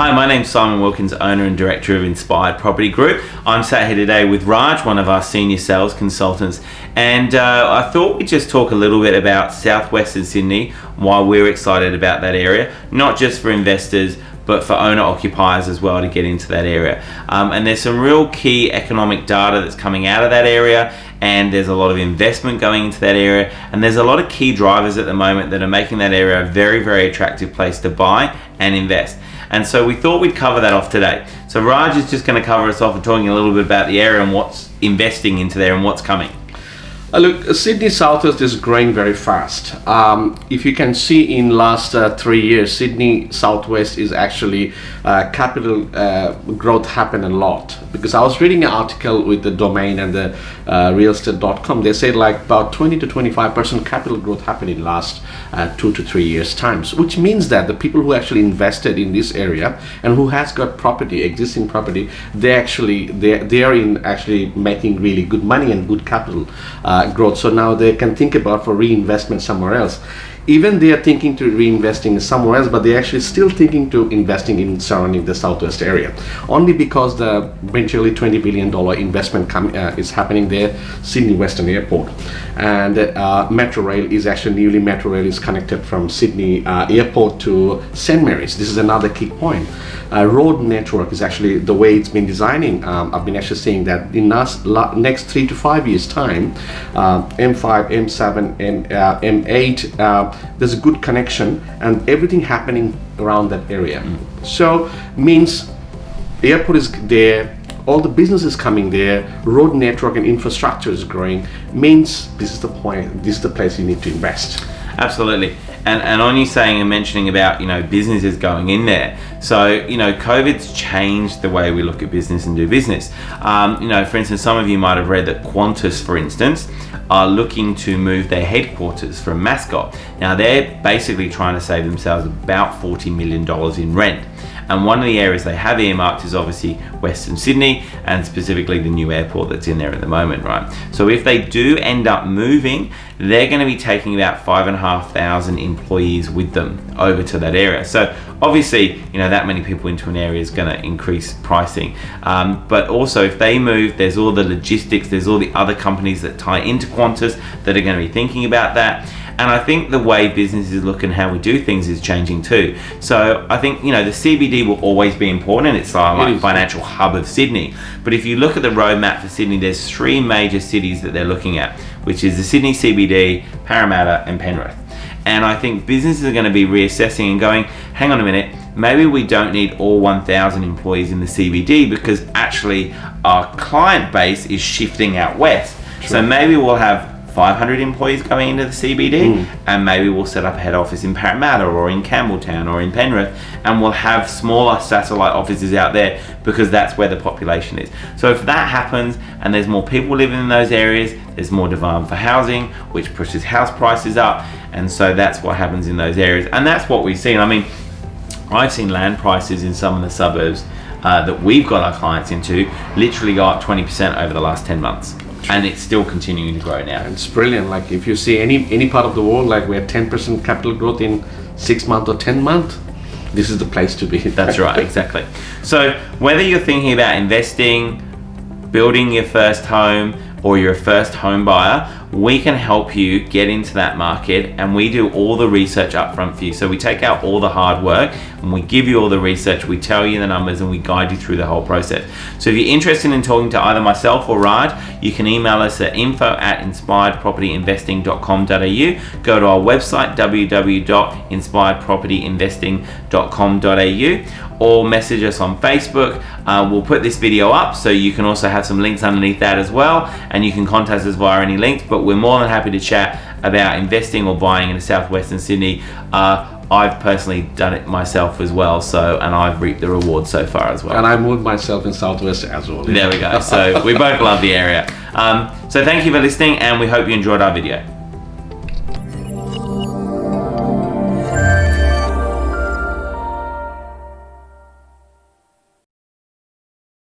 Hi, my name's Simon Wilkins, owner and director of Inspired Property Group. I'm sat here today with Raj, one of our senior sales consultants, and I thought we'd just talk a little bit about southwestern Sydney, why we're excited about that area, not just for investors, but for owner occupiers as well to get into that area. And there's some real key economic data that's coming out of that area, and there's a lot of investment going into that area, and there's a lot of key drivers at the moment that are making that area a very, very attractive place to buy and invest. And so we thought we'd cover that off today. So Raj is just going to cover us off and talking a little bit about the area and what's investing into there and what's coming. Look, Sydney Southwest is growing very fast. If you can see in last 3 years, Sydney Southwest is actually capital growth happened a lot. Because I was reading an article with the domain and the realestate.com. They said like about 20 to 25% capital growth happened in last 2 to 3 years times, which means that the people who actually invested in this area and who has got property, existing property, they are in actually making really good money and good capital growth. So now they can think about for reinvestment somewhere else. Even they are thinking to reinvesting somewhere else, but they're actually still thinking to investing in surrounding the southwest area. Only because the eventually $20 billion investment is happening there, Sydney Western Airport. And Metro Rail is actually, newly Metro Rail is connected from Sydney Airport to St. Mary's. This is another key point. Road network is actually the way it's been designing. I've been actually saying that in next 3 to 5 years time, M5, M7, and M8, there's a good connection and everything happening around that area. So means the airport is there, all the businesses coming there, road network and infrastructure is growing, means this is the point, this is the place you need to invest. Absolutely. And on you saying and mentioning about, businesses going in there. So, COVID's changed the way we look at business and do business. For instance, some of you might have read that Qantas, for instance, are looking to move their headquarters from Mascot. Now, they're basically trying to save themselves about $40 million in rent. And one of the areas they have earmarked is obviously Western Sydney, and specifically the new airport that's in there at the moment, right? So if they do end up moving, they're going to be taking about 5,500 employees with them over to that area. So obviously, that many people into an area is going to increase pricing. But also if they move, there's all the logistics, there's all the other companies that tie into Qantas that are going to be thinking about that. And I think the way businesses look and how we do things is changing too. So I think, the CBD will always be important. It's like financial hub of Sydney. But if you look at the roadmap for Sydney, there's 3 major cities that they're looking at, which is the Sydney CBD, Parramatta and Penrith. And I think businesses are going to be reassessing and going, hang on a minute, maybe we don't need all 1,000 employees in the CBD because actually our client base is shifting out west. Sure. So maybe we'll have 500 employees going into the CBD, and maybe we'll set up a head office in Parramatta or in Campbelltown or in Penrith, and we'll have smaller satellite offices out there because that's where the population is. So if that happens and there's more people living in those areas, there's more demand for housing, which pushes house prices up, and so that's what happens in those areas. And that's what we've seen. I mean, I've seen land prices in some of the suburbs that we've got our clients into literally go up 20% over the last 10 months. And it's still continuing to grow now. It's brilliant. Like if you see any part of the world, like we have 10% capital growth in 6 months or 10 months, this is the place to be. That's right, exactly. So whether you're thinking about investing, building your first home, or you're a first home buyer, we can help you get into that market, and we do all the research up front for you. So we take out all the hard work and we give you all the research, we tell you the numbers, and we guide you through the whole process. So if you're interested in talking to either myself or Raj, you can email us at info@inspiredpropertyinvesting.com.au, go to our website www.inspiredpropertyinvesting.com.au, or message us on Facebook. We'll put this video up so you can also have some links underneath that as well, and you can contact us via any links, but we're more than happy to chat about investing or buying in southwestern Sydney. I've personally done it myself as well, and I've reaped the rewards so far as well. And I moved myself in southwest as well. There we go. So we both love the area. So thank you for listening, and we hope you enjoyed our video.